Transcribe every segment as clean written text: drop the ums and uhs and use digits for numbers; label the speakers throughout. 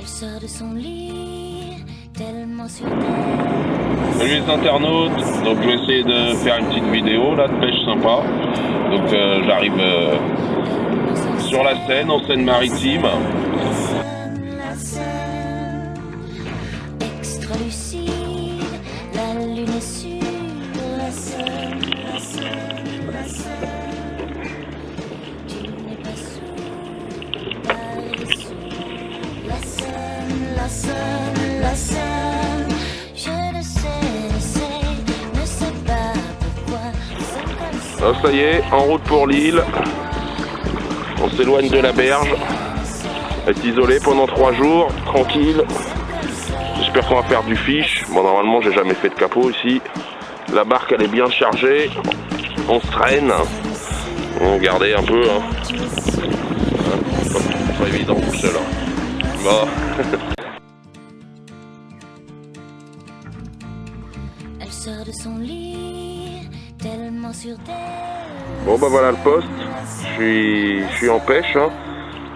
Speaker 1: Elle sort de son lit, tellement sur
Speaker 2: Salut les internautes, donc je vais essayer de faire une petite vidéo là de pêche sympa. Donc j'arrive sur la Seine, en Seine-Maritime.
Speaker 1: la Seine, extra lucide, la lune est sur la Seine, la Seine, la Seine. Tu n'es pas sous, pas sous, la Seine, la Seine, la Seine. Je ne sais, ne sais pas pourquoi. C'est comme ça.
Speaker 2: Ah, ça y est, en route pour l'île. On s'éloigne de la berge. Être isolé pendant 3 jours, tranquille. J'espère qu'on va faire du fish. Bon, normalement, j'ai jamais fait de capot ici. La barque, elle est bien chargée. On se traîne. Regardez un peu. Hein. Pas évident tout seul. Hein. Bon.
Speaker 1: Elle sort de son lit, tellement sur terre.
Speaker 2: Bon bah voilà le poste, je suis en pêche, hein.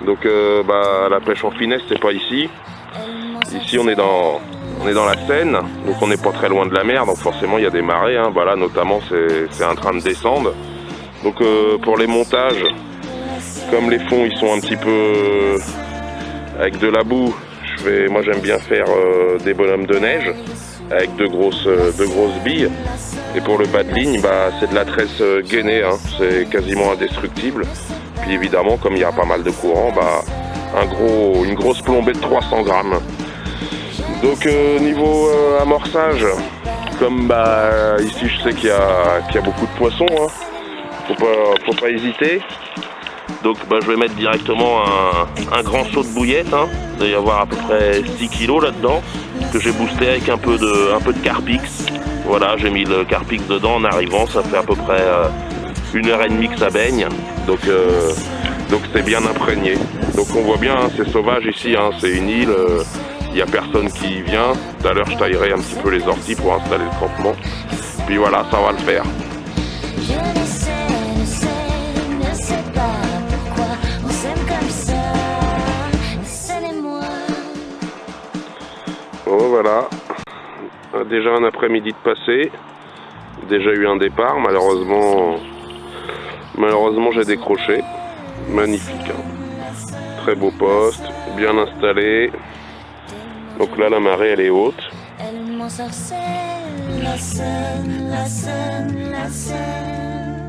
Speaker 2: Donc la pêche en finesse c'est pas ici. Ici on est dans la Seine, donc on n'est pas très loin de la mer, donc forcément il y a des marées, hein. Bah là notamment c'est en train de descendre. Donc pour les montages, comme les fonds ils sont un petit peu avec de la boue, moi j'aime bien faire des bonhommes de neige avec de grosses billes. Et pour le bas de ligne, c'est de la tresse gainée, hein. C'est quasiment indestructible. Puis évidemment, comme il y a pas mal de courant, une grosse plombée de 300 grammes. Donc niveau amorçage, comme ici je sais qu'il y a beaucoup de poissons, hein. Faut pas hésiter. Donc je vais mettre directement un grand seau de bouillette, hein. Il doit y avoir à peu près 6 kg là-dedans, que j'ai boosté avec un peu de Carpix. Voilà, j'ai mis le Carpix dedans en arrivant, ça fait à peu près 1h30 que ça baigne, donc c'est bien imprégné. Donc on voit bien, hein, c'est sauvage ici, hein, c'est une île, il n'y a personne qui vient. Tout à l'heure je taillerai un petit peu les orties pour installer le campement, puis voilà, ça va le faire.
Speaker 1: Je ne sais pas pourquoi on s'aime comme ça, la Seine et moi.
Speaker 2: Bon voilà, déjà un après-midi de passé, déjà eu un départ, malheureusement j'ai décroché, magnifique, hein. Très beau poste, bien installé, donc là la marée elle est haute.
Speaker 1: Elle m'ensorcelle, la Seine, la Seine, la Seine,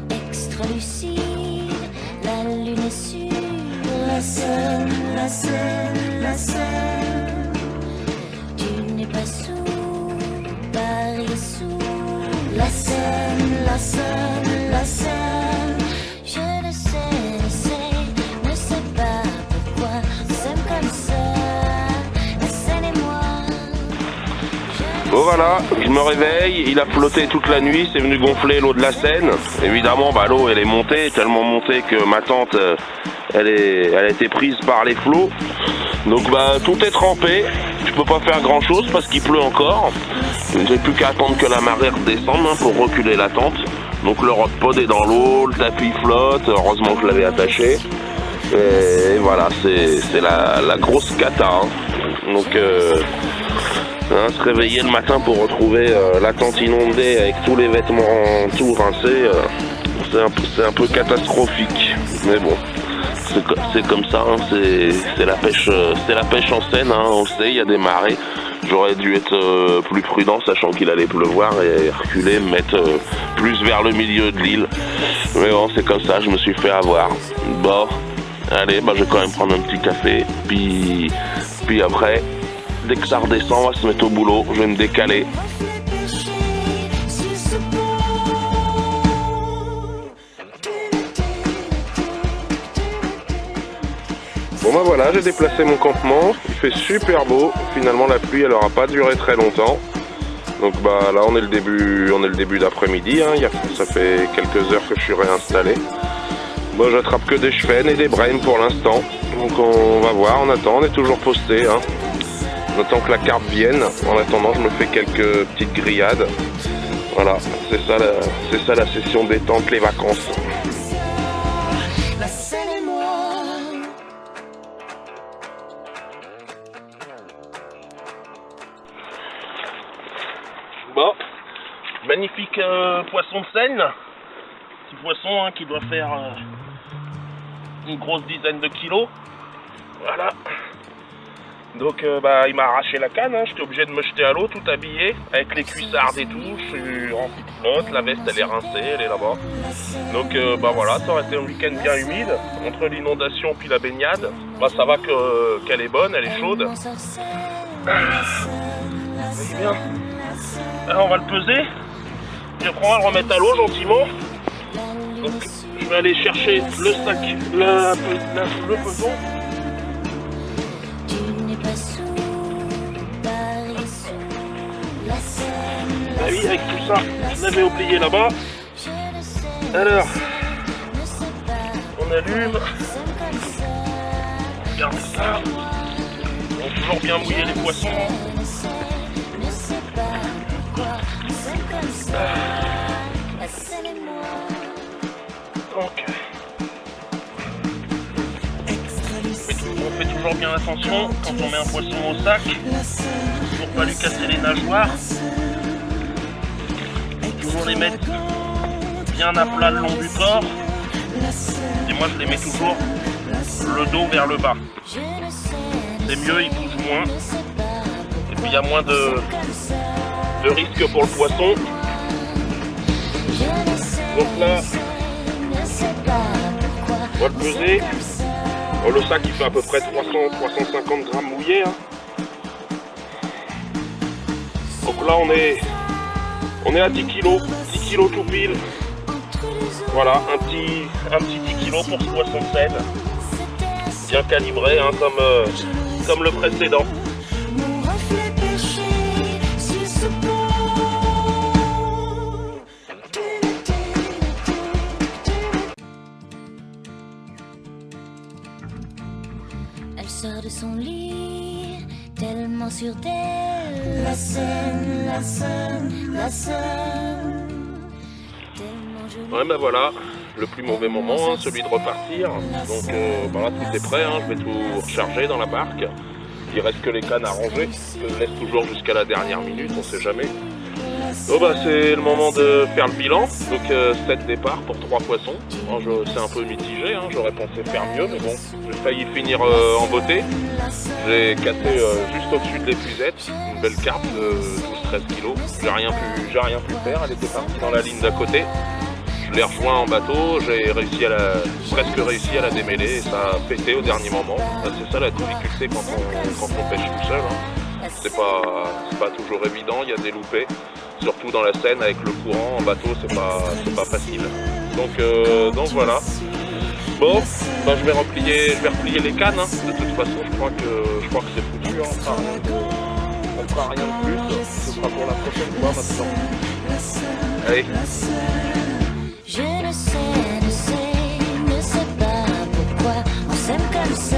Speaker 1: extra lucide, la lune est sur la Seine, la Seine, la Seine. Tu n'es pas sous, Paris est sous la Seine, la Seine, la Seine. Je ne sais pas pourquoi on s'aime comme ça, la Seine et moi.
Speaker 2: Bon voilà, je me réveille, il a flotté toute la nuit, c'est venu gonfler l'eau de la Seine. Évidemment, l'eau elle est montée, tellement montée que ma tente elle a été prise par les flots. Donc tout est trempé, je peux pas faire grand chose parce qu'il pleut encore. J'ai plus qu'à attendre que la marée redescende, hein, pour reculer la tente. Donc le rod-pod est dans l'eau, le tapis flotte, heureusement que je l'avais attaché. Et voilà, c'est la grosse cata, hein. Donc se réveiller le matin pour retrouver la tente inondée avec tous les vêtements tout rincés, c'est un peu catastrophique. Mais bon, c'est comme ça, hein. C'est la pêche en Seine, hein. On le sait, il y a des marées. J'aurais dû être plus prudent, sachant qu'il allait pleuvoir, et reculer, me mettre plus vers le milieu de l'île. Mais bon, c'est comme ça, je me suis fait avoir. Bon, allez, je vais quand même prendre un petit café, puis après, dès que ça redescend, on va se mettre au boulot, je vais me décaler. Bon voilà, j'ai déplacé mon campement, il fait super beau, finalement la pluie elle aura pas duré très longtemps. Donc là on est le début d'après-midi, hein. Ça fait quelques heures que je suis réinstallé. J'attrape que des chevènes et des brèmes pour l'instant, donc on va voir, on attend, on est toujours posté, hein. On attend que la carpe vienne, en attendant je me fais quelques petites grillades. Voilà, c'est ça la session détente, les vacances. Magnifique poisson de Seine. Petit poisson hein, qui doit faire une grosse dizaine de kilos. Voilà. Donc il m'a arraché la canne, hein. J'étais obligé de me jeter à l'eau tout habillé, avec les cuissardes et tout, je suis rempli de flotte, la veste elle est rincée, elle est là-bas. Donc voilà, ça aurait été un week-end bien humide, entre l'inondation puis la baignade. Ça va qu'elle est bonne, elle est chaude. C'est bien. Alors on va le peser, puis après on va le remettre à l'eau gentiment. Donc je vais aller chercher le sac, le peson. Ah oui, avec tout ça, je l'avais oublié là-bas. Alors, on allume. Regardez ça. On va toujours bien mouiller les poissons. Donc, on fait toujours bien attention quand on met un poisson au sac pour pas lui casser les nageoires. Toujours les mettre bien à plat le long du corps. Et moi je les mets toujours le dos vers le bas. C'est mieux, ils bougent moins. Et puis il y a moins de risque pour le poisson. Donc là, on va le peser. Oh, le sac il fait à peu près 300-350 grammes mouillés. Hein. Donc là on est à 10 kg, 10 kg tout pile. Voilà, un petit 10 kg pour ce poisson de Seine. Bien calibré, hein, comme le précédent.
Speaker 1: Elle sort de son lit, tellement sûre d'elle. La Seine, la Seine, la Seine.
Speaker 2: Ouais, voilà, le plus mauvais moment, hein, celui de repartir. Donc voilà, tout est prêt, hein, je vais tout recharger dans la barque. Il reste que les cannes à ranger, je laisse toujours jusqu'à la dernière minute, on sait jamais. Donc c'est le moment de faire le bilan, donc 7 départs pour 3 poissons. C'est un peu mitigé, hein, j'aurais pensé faire mieux, mais bon, j'ai failli finir en beauté. J'ai cassé juste au-dessus de l'épuisette, une belle carpe de 12-13 kg. J'ai rien pu faire, elle était partie dans la ligne d'à côté. Je l'ai rejoint en bateau, j'ai presque réussi à la démêler et ça a pété au dernier moment. C'est ça la difficulté quand on pêche tout seul. Hein. C'est pas toujours évident, il y a des loupés. Surtout dans la Seine avec le courant en bateau, c'est pas facile. Donc voilà. Bon, je vais replier les cannes. Hein. De toute façon, je crois que c'est foutu. Hein. On fera rien de plus. Ce sera pour la prochaine fois maintenant. Allez.
Speaker 1: Je ne sais pas pourquoi on s'aime comme ça.